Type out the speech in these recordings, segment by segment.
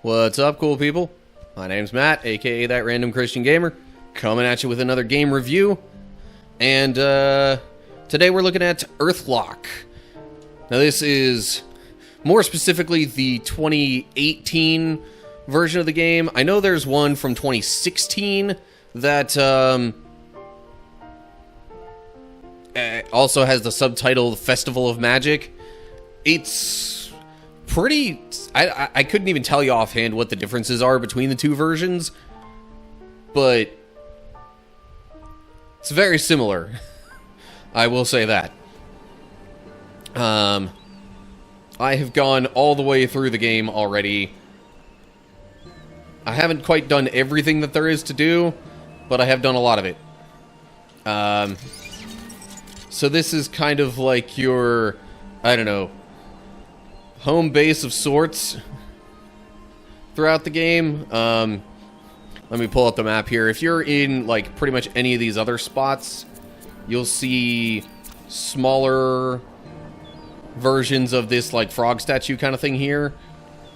What's up, cool people? My name's Matt, aka That Random Christian Gamer, coming at you with another game review. And today we're looking at Earthlock. Now this is more specifically the 2018 version of the game. I know there's one from 2016 that also has the subtitle Festival of Magic. It's pretty... I couldn't even tell you offhand what the differences are between the two versions, but it's very similar. I will say that. I have gone all the way through the game already. I haven't quite done everything that there is to do, but I have done a lot of it. So this is kind of like your, I don't know, home base of sorts throughout the game. Let me pull up the map here. If you're in, like, pretty much any of these other spots, you'll see smaller versions of this, like, frog statue kind of thing here.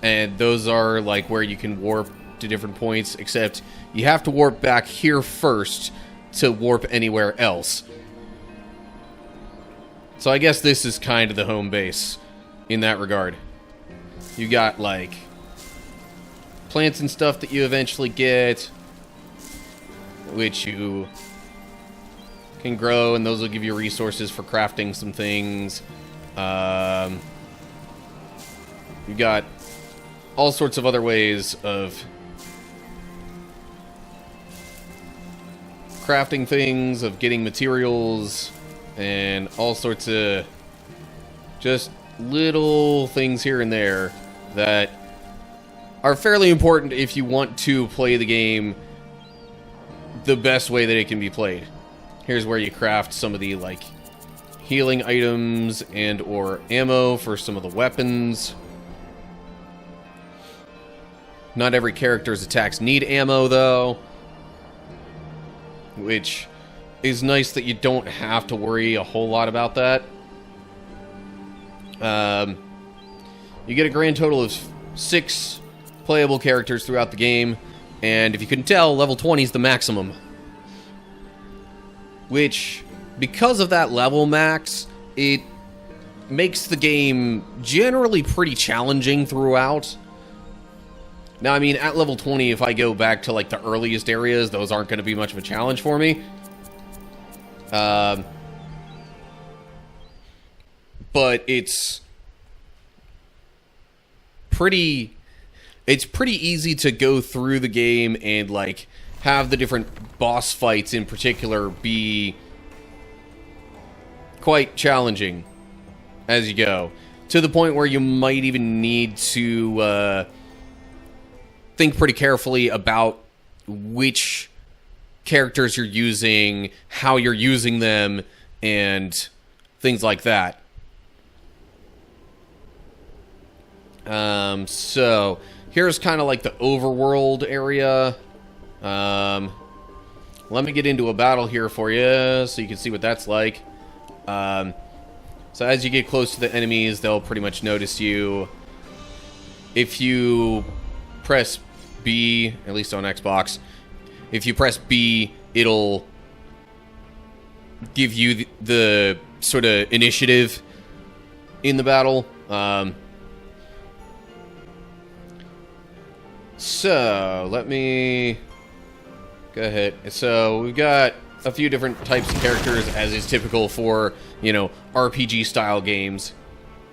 And those are, like, where you can warp to different points, except you have to warp back here first to warp anywhere else. So I guess this is kind of the home base in that regard. You got, like, plants and stuff that you eventually get, which you can grow, and those will give you resources for crafting some things. You got all sorts of other ways of crafting things, of getting materials, and all sorts of just little things here and there that are fairly important if you want to play the game the best way that it can be played. Here's where you craft some of the, like, healing items and or ammo for some of the weapons. Not every character's attacks need ammo, though, which is nice that you don't have to worry a whole lot about that. You get a grand total of 6 playable characters throughout the game, and if you couldn't tell, level 20 is the maximum. Which, because of that level max, it makes the game generally pretty challenging throughout. Now, I mean, at level 20, if I go back to, like, the earliest areas, those aren't going to be much of a challenge for me. But it's pretty easy to go through the game and, like, have the different boss fights in particular be quite challenging as you go, to the point where you might even need to think pretty carefully about which characters you're using, how you're using them, and things like that. So here's kind of like the overworld area. Let me get into a battle here for you so you can see what that's like. So as you get close to the enemies, they'll pretty much notice you. If you press B, at least on Xbox, if you press B, it'll give you the sort of initiative in the battle. So, let me go ahead. So, we've got a few different types of characters, as is typical for, you know, RPG-style games.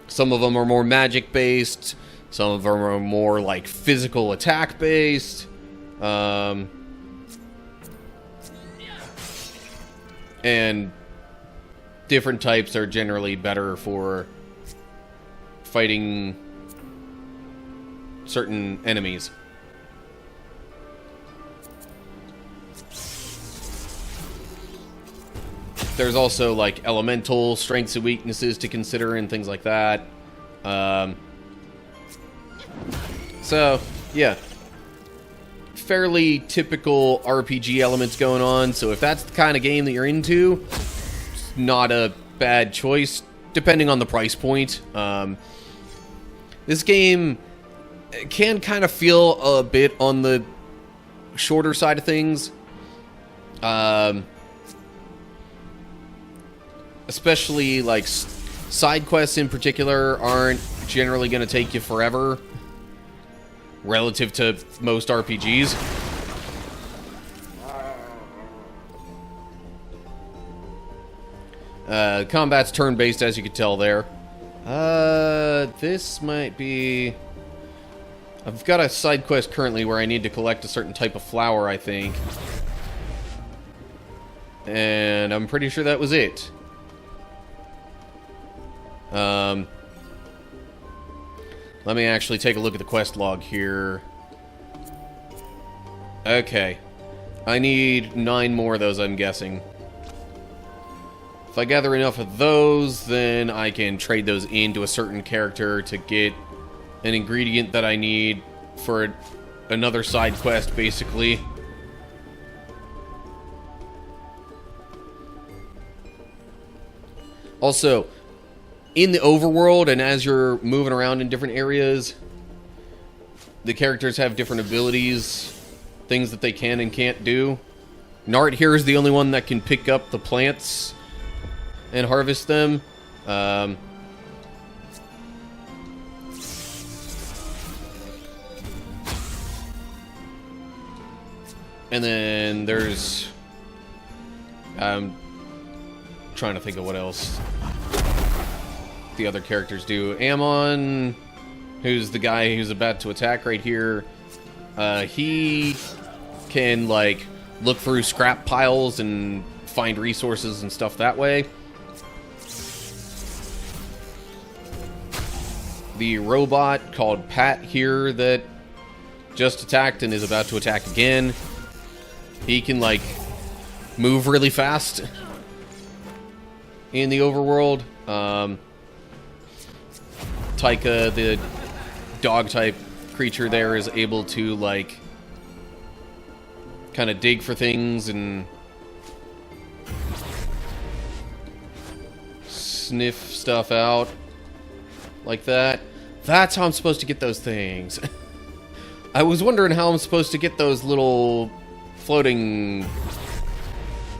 Some of them are more magic-based. Some of them are more, like, physical attack-based. And different types are generally better for fighting certain enemies. There's also, like, elemental strengths and weaknesses to consider and things like that. So, yeah. Fairly typical RPG elements going on, so if that's the kind of game that you're into, it's not a bad choice, depending on the price point. This game it can kind of feel a bit on the shorter side of things. Especially, like, side quests in particular aren't generally going to take you forever relative to most RPGs. Combat's turn-based, as you can tell there. This might be... I've got a side quest currently where I need to collect a certain type of flower, I think. And I'm pretty sure that was it. Let me actually take a look at the quest log here. Okay. I need 9 more of those, I'm guessing. If I gather enough of those, then I can trade those into a certain character to get an ingredient that I need for another side quest, basically. Also, in the overworld, and as you're moving around in different areas, the characters have different abilities, things that they can and can't do. Nart here is the only one that can pick up the plants and harvest them. And then there's... I'm trying to think of what else the other characters do. Ammon, who's the guy who's about to attack right here, he can, like, look through scrap piles and find resources and stuff that way. The robot called Pat here that just attacked and is about to attack again, he can, like, move really fast in the overworld. Taika, the dog-type creature there, is able to, like, kind of dig for things and sniff stuff out like that. That's how I'm supposed to get those things. I was wondering how I'm supposed to get those little floating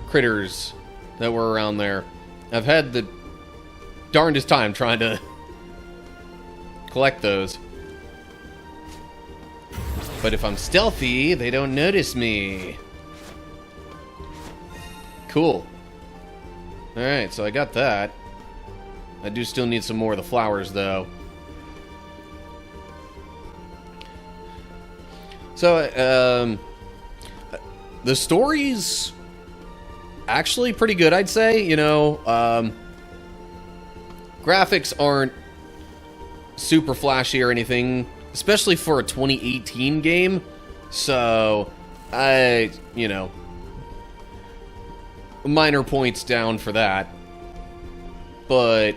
critters that were around there. I've had the darndest time trying to collect those. But if I'm stealthy, they don't notice me. Cool. Alright, so I got that. I do still need some more of the flowers, though. So, the story's actually pretty good, I'd say. You know, graphics aren't super flashy or anything, especially for a 2018 game. So, you know, minor points down for that. But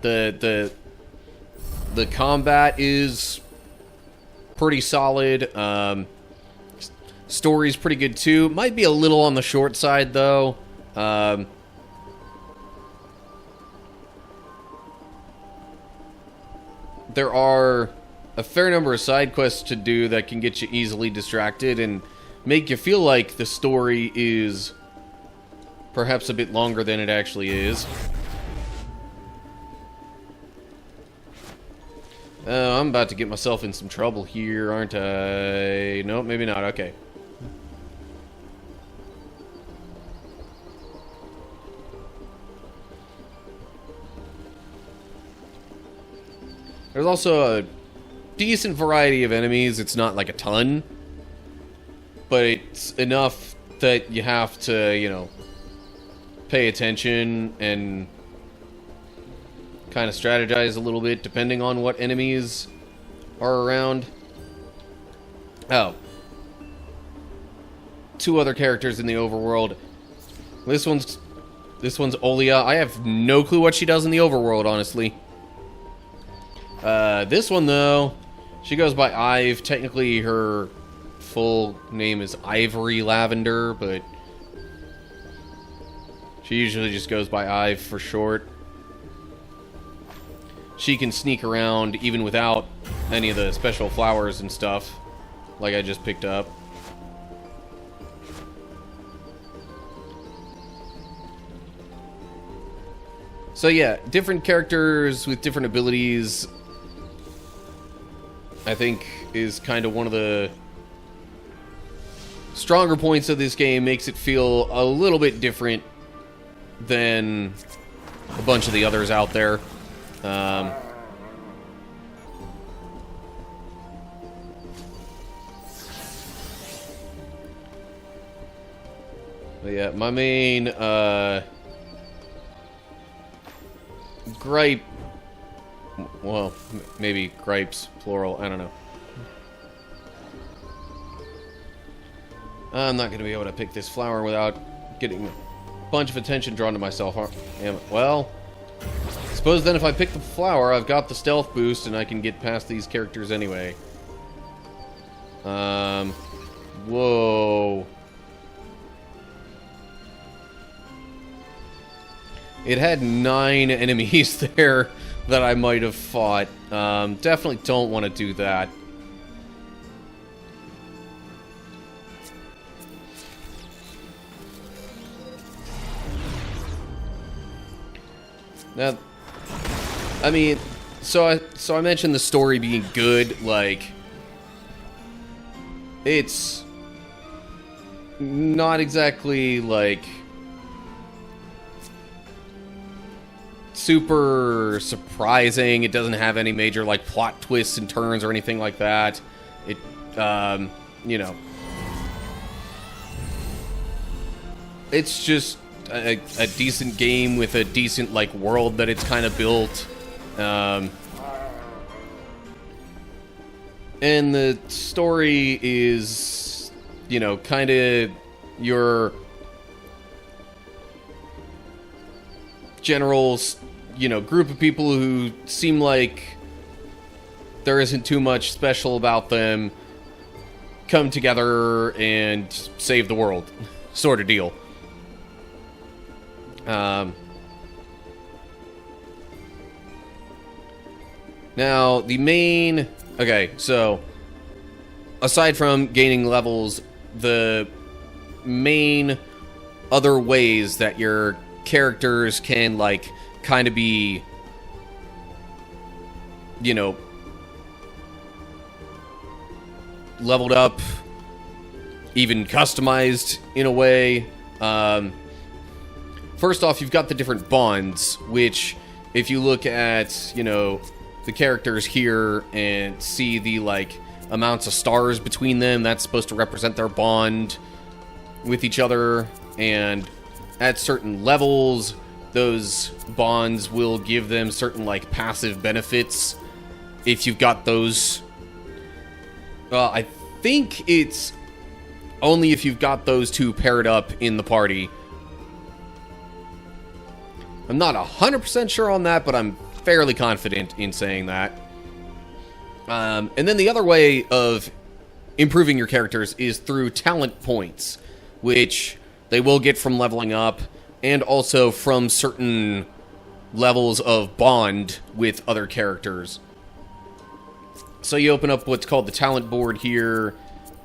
the combat is pretty solid. Story's pretty good too. Might be a little on the short side though. There are a fair number of side quests to do that can get you easily distracted and make you feel like the story is perhaps a bit longer than it actually is. I'm about to get myself in some trouble here, aren't I? Nope, maybe not. Okay. There's also a decent variety of enemies. It's not like a ton, but it's enough that you have to, you know, pay attention and kind of strategize a little bit depending on what enemies are around. Oh. 2 other characters in the overworld. This one's Olia. I have no clue what she does in the overworld, honestly. This one, though, she goes by Ive. Technically, her full name is Ivory Lavender, but she usually just goes by Ive for short. She can sneak around even without any of the special flowers and stuff, like I just picked up. So yeah, different characters with different abilities, I think, is kind of one of the stronger points of this game. Makes it feel a little bit different than a bunch of the others out there. But yeah, my main gripe, well, maybe gripes, plural, I don't know. I'm not going to be able to pick this flower without getting a bunch of attention drawn to myself. Well, I suppose then if I pick the flower, I've got the stealth boost and I can get past these characters anyway. Whoa. It had 9 enemies there that I might have fought. Definitely don't want to do that. Now, I mean, so I mentioned the story being good. Like, it's not exactly like super surprising. It doesn't have any major like plot twists and turns or anything like that. It, you know, it's just a decent game with a decent like world that it's kind of built, and the story is, you know, kind of your general, you know, group of people who seem like there isn't too much special about them come together and save the world, sort of deal. Now, the main... Okay, so, aside from gaining levels, the main other ways that your characters can, like, kind of be, you know, leveled up, even customized in a way. First off, you've got the different bonds, which, if you look at, you know, the characters here and see the, like, amounts of stars between them, that's supposed to represent their bond with each other, and at certain levels, those bonds will give them certain, like, passive benefits if you've got those. I think it's only if you've got those two paired up in the party. I'm not 100% sure on that, but I'm fairly confident in saying that. And then the other way of improving your characters is through talent points, which they will get from leveling up, and also from certain levels of bond with other characters. So you open up what's called the talent board here.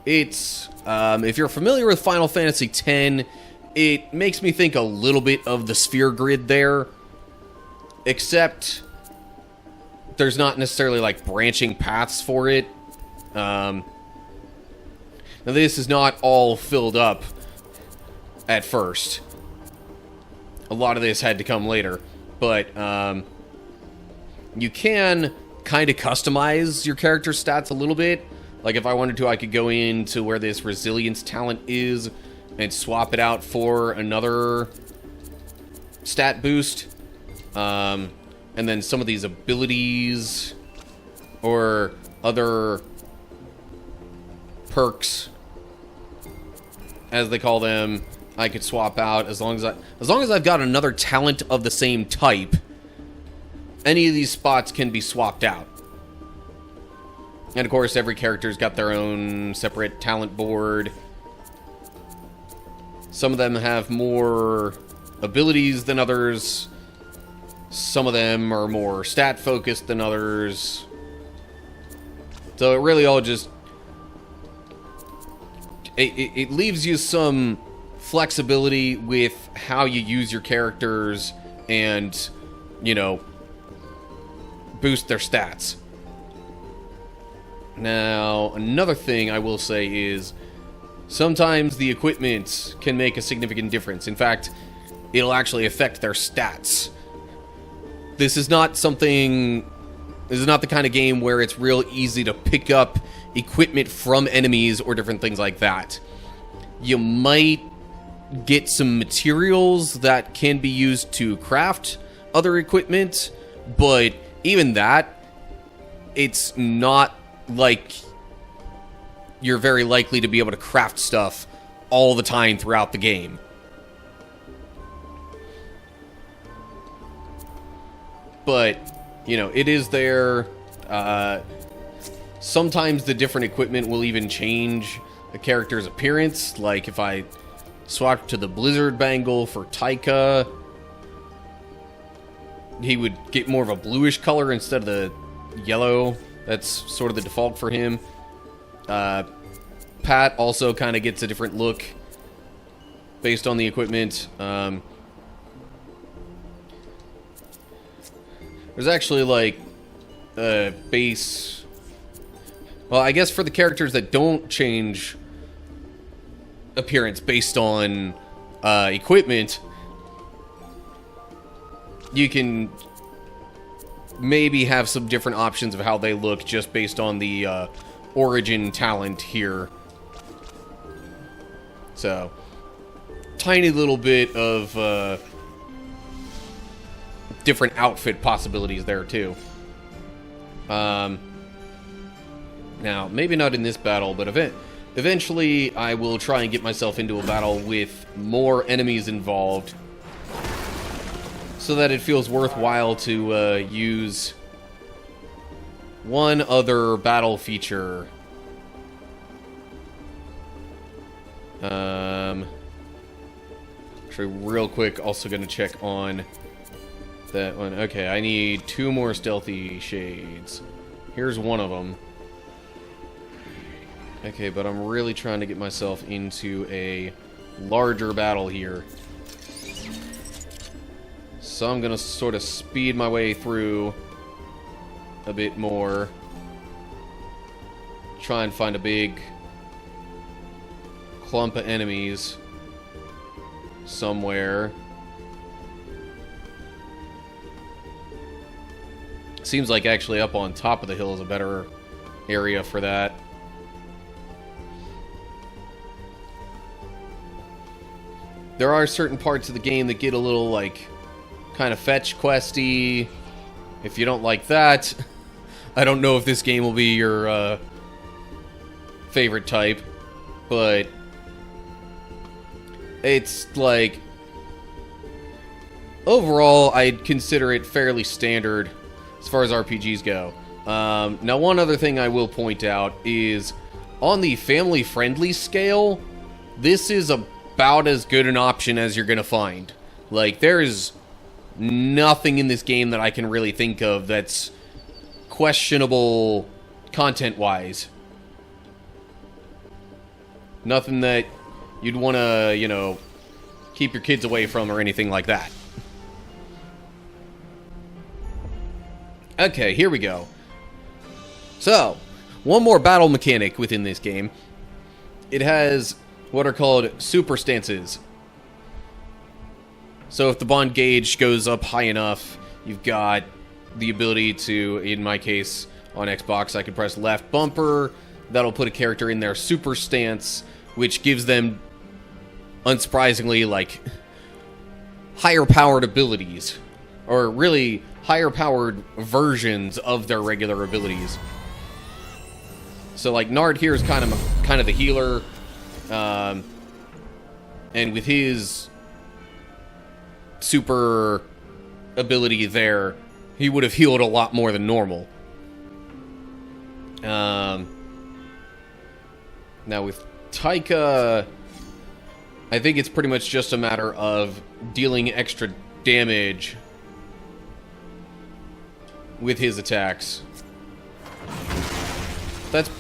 It's, if you're familiar with Final Fantasy X, it makes me think a little bit of the sphere grid there, except there's not necessarily, like, branching paths for it. Now, this is not all filled up at first. A lot of this had to come later, but you can kind of customize your character stats a little bit. Like, if I wanted to, I could go into where this resilience talent is and swap it out for another stat boost. And then some of these abilities or other perks, as they call them, I could swap out as long as I've got another talent of the same type. Any of these spots can be swapped out. And of course, every character's got their own separate talent board. Some of them have more abilities than others. Some of them are more stat-focused than others. So it really all just... It leaves you some flexibility with how you use your characters and, you know, boost their stats. Now, another thing I will say is sometimes the equipment can make a significant difference. In fact, it'll actually affect their stats. This is not something... This is not the kind of game where it's real easy to pick up equipment from enemies or different things like that. You might get some materials that can be used to craft other equipment, but even that, it's not like you're very likely to be able to craft stuff all the time throughout the game. But, you know, it is there. Sometimes the different equipment will even change a character's appearance. Like if I swap to the Blizzard Bangle for Taika, he would get more of a bluish color instead of the yellow. That's sort of the default for him. Pat also kind of gets a different look based on the equipment. There's actually like a base... Well, I guess for the characters that don't change appearance based on equipment, you can maybe have some different options of how they look just based on the origin talent here. So, tiny little bit of different outfit possibilities there too. Now, maybe not in this battle, but eventually I will try and get myself into a battle with more enemies involved so that it feels worthwhile to use one other battle feature. Actually, real quick, also going to check on that one. Okay, I need 2 more stealthy shades. Here's one of them. Okay, but I'm really trying to get myself into a larger battle here. So I'm gonna sort of speed my way through a bit more. Try and find a big clump of enemies somewhere. Seems like actually up on top of the hill is a better area for that. There are certain parts of the game that get a little, like, kind of fetch questy. If you don't like that, I don't know if this game will be your favorite type, but it's like, overall, I'd consider it fairly standard as far as RPGs go. Now, one other thing I will point out is, on the family-friendly scale, this is about as good an option as you're gonna find. Like, there's nothing in this game that I can really think of that's questionable content-wise. Nothing that you'd want to, you know, keep your kids away from or anything like that. Okay, here we go. So, one more battle mechanic within this game. It has what are called super stances. So if the bond gauge goes up high enough, you've got the ability to, in my case, on Xbox, I can press left bumper. That'll put a character in their super stance, which gives them, unsurprisingly, like, higher powered abilities. Or really, higher powered versions of their regular abilities. So, like, Nard here is kind of the healer. And with his super ability there, he would have healed a lot more than normal. Now with Taika, I think it's pretty much just a matter of dealing extra damage with his attacks. that's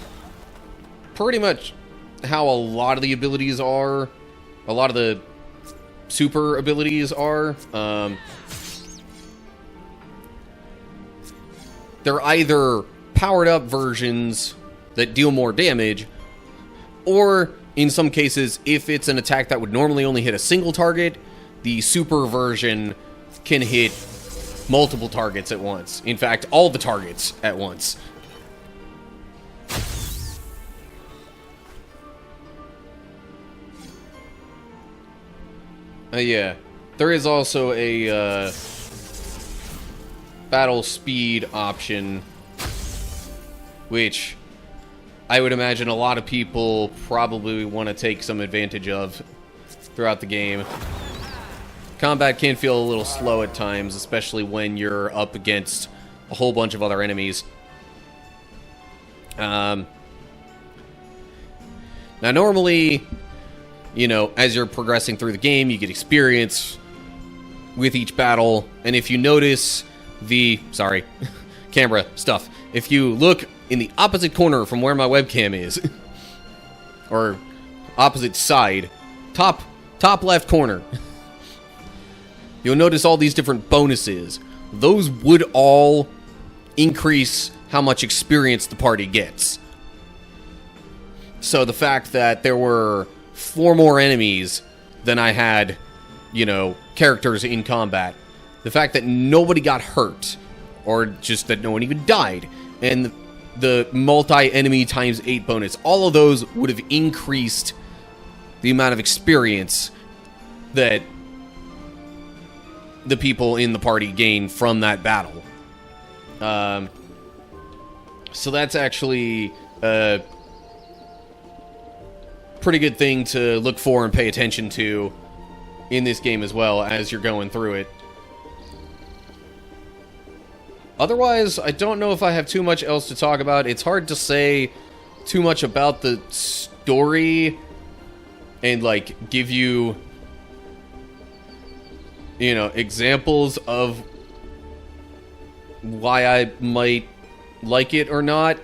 pretty much how a lot of the abilities are. A lot of the super abilities are. They're either powered up versions that deal more damage, or in some cases, if it's an attack that would normally only hit a single target, the super version can hit multiple targets at once. In fact, all the targets at once. Yeah. There is also a battle speed option, which I would imagine a lot of people probably want to take some advantage of throughout the game. Combat can feel a little slow at times, especially when you're up against a whole bunch of other enemies. Now, normally, you know, as you're progressing through the game, you get experience with each battle, and if you notice the... Sorry, camera stuff. If you look in the opposite corner from where my webcam is, or opposite side, top left corner, you'll notice all these different bonuses. Those would all increase how much experience the party gets. So the fact that there were 4 more enemies than I had, you know, characters in combat, the fact that nobody got hurt, or just that no one even died, and the multi-enemy times 8 bonus, all of those would have increased the amount of experience that the people in the party gain from that battle. So that's actually a pretty good thing to look for and pay attention to in this game as well as you're going through it. Otherwise, I don't know if I have too much else to talk about. It's hard to say too much about the story and, like, give you, you know, examples of why I might like it or not.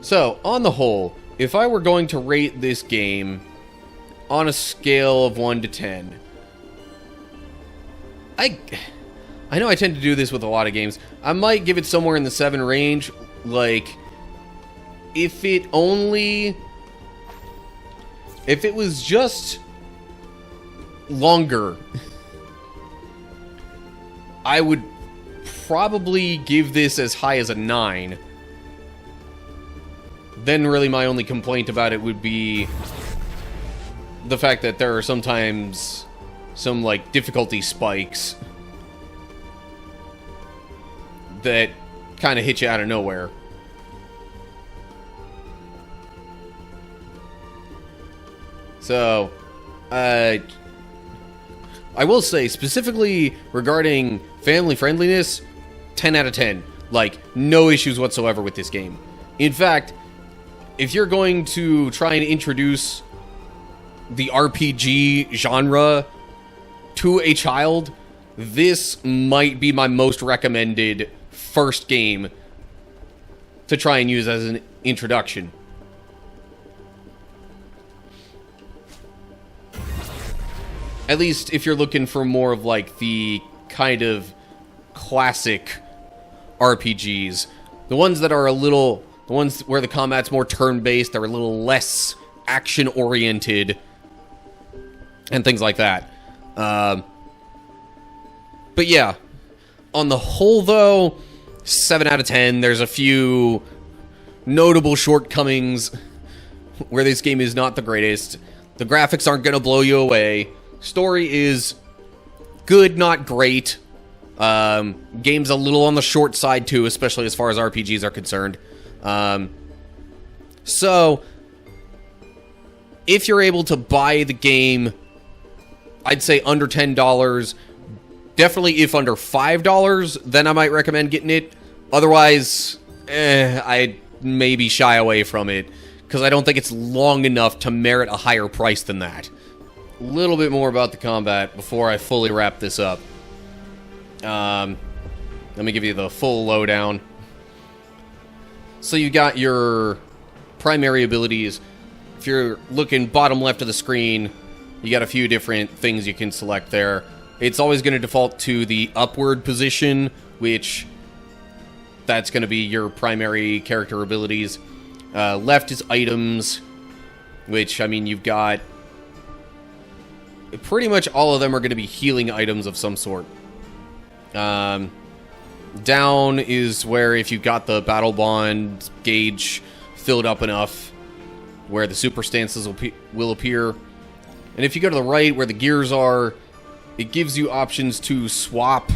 So, on the whole, if I were going to rate this game on a scale of 1 to 10, I know I tend to do this with a lot of games. I might give it somewhere in the 7 range. Like, if it was just longer, I would probably give this as high as a 9. Then really my only complaint about it would be the fact that there are sometimes some, like, difficulty spikes that kind of hit you out of nowhere. So, I will say, specifically regarding family friendliness, 10 out of 10. Like, no issues whatsoever with this game. In fact, if you're going to try and introduce the RPG genre to a child, this might be my most recommended first game to try and use as an introduction. At least if you're looking for more of, like, the kind of classic RPGs. The ones that are the ones where the combat's more turn-based, they're a little less action-oriented, and things like that. But yeah, on the whole, though, 7 out of 10. There's a few notable shortcomings where this game is not the greatest. The graphics aren't going to blow you away. Story is good, not great. Game's a little on the short side, too, especially as far as RPGs are concerned. So, if you're able to buy the game, I'd say under $10. Definitely if under $5, then I might recommend getting it. Otherwise, I'd maybe shy away from it, because I don't think it's long enough to merit a higher price than that. A little bit more about the combat before I fully wrap this up. Let me give you the full lowdown. So you got your primary abilities. If you're looking bottom left of the screen, you got a few different things you can select there. It's always going to default to the upward position, which that's going to be your primary character abilities. Left is items, which, I mean, you've got... pretty much all of them are going to be healing items of some sort. Down is where if you got the battle bond gauge filled up enough, where the super stances will appear. And if you go to the right where the gears are, it gives you options to swap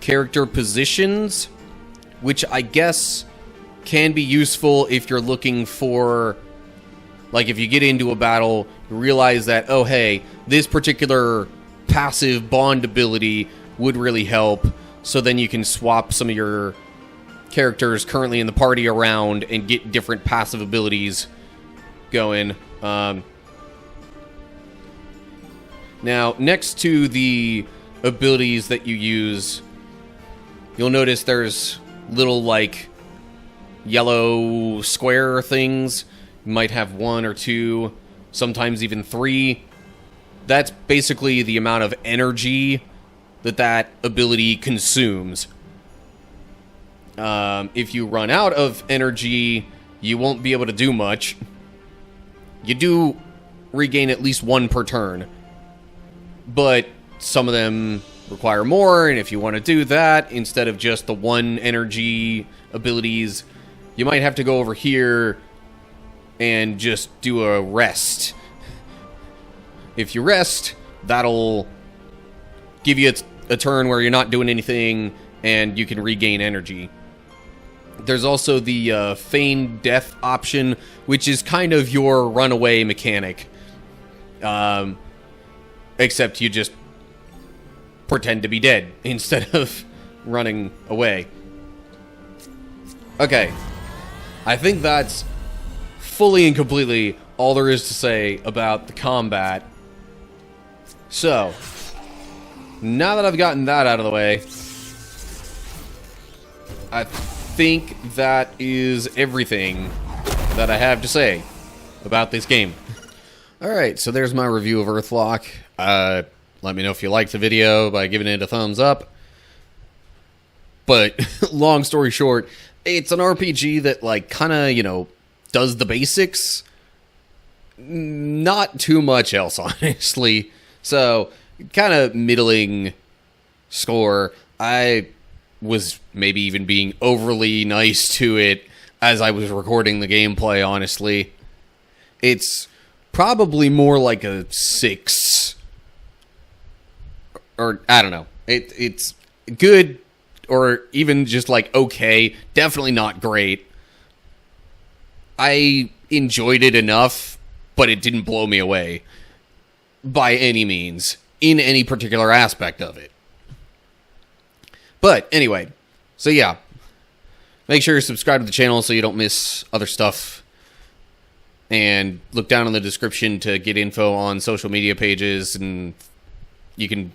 character positions, which I guess can be useful if you're looking for, like, if you get into a battle, you realize that, oh hey, this particular passive bond ability would really help, so then you can swap some of your characters currently in the party around and get different passive abilities going. Now, next to the abilities that you use, you'll notice there's little, like, yellow square things. You might have 1 or 2, sometimes even 3. That's basically the amount of energy that ability consumes. If you run out of energy, you won't be able to do much. You do regain at least 1 per turn, but some of them require more, and if you want to do that, instead of just the 1 energy abilities, you might have to go over here and just do a rest. If you rest, that'll give you a turn where you're not doing anything, and you can regain energy. There's also the feigned death option, which is kind of your runaway mechanic. Except you just pretend to be dead instead of running away. Okay. I think that's fully and completely all there is to say about the combat. So, now that I've gotten that out of the way, I think that is everything that I have to say about this game. Alright, so there's my review of Earthlock. Let me know if you liked the video by giving it a thumbs up. But, long story short, it's an RPG that, like, kinda, you know, does the basics. Not too much else, honestly. So, kinda middling score. I was maybe even being overly nice to it as I was recording the gameplay, honestly. It's probably more like a 6. Or, I don't know. It's good, or even just like okay. Definitely not great. I enjoyed it enough, but it didn't blow me away. By any means. In any particular aspect of it. But, anyway. So, yeah. Make sure you subscribe to the channel so you don't miss other stuff. And look down in the description to get info on social media pages, and you can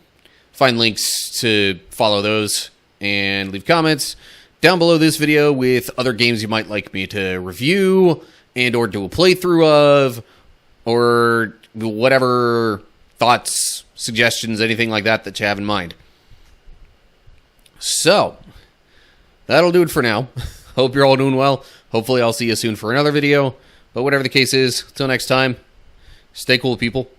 find links to follow those and leave comments down below this video with other games you might like me to review and or do a playthrough of, or whatever thoughts, suggestions, anything like that that you have in mind. So, that'll do it for now. Hope you're all doing well. Hopefully I'll see you soon for another video. But whatever the case is, till next time, stay cool, people.